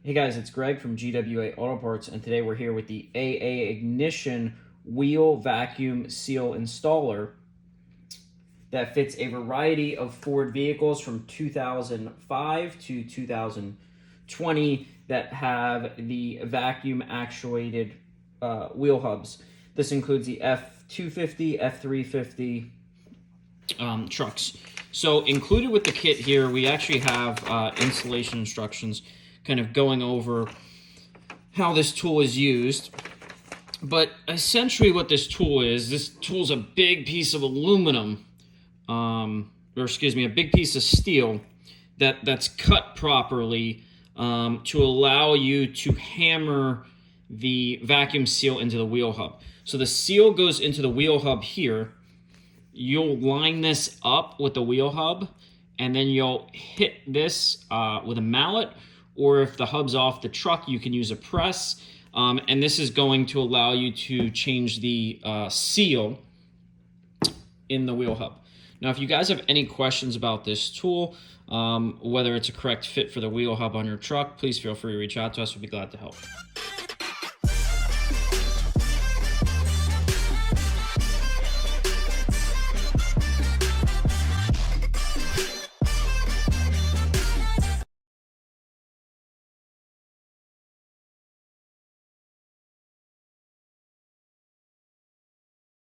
Hey guys, it's Greg from GWA Auto Parts, and today we're here with the AA Ignition Wheel Vacuum Seal Installer that fits a variety of Ford vehicles from 2005 to 2020 that have the vacuum actuated wheel hubs. This includes the F250, F350 trucks. So included with the kit here, we actually have installation instructions kind of going over how this tool is used. But essentially what this tool is a big piece of aluminum, a big piece of steel that's cut properly to allow you to hammer the vacuum seal into the wheel hub. So the seal goes into the wheel hub here. You'll line this up with the wheel hub, and then you'll hit this with a mallet, or if the hub's off the truck, you can use a press. And this is going to allow you to change the seal in the wheel hub. Now, if you guys have any questions about this tool, whether it's a correct fit for the wheel hub on your truck, please feel free to reach out to us. We'd be glad to help.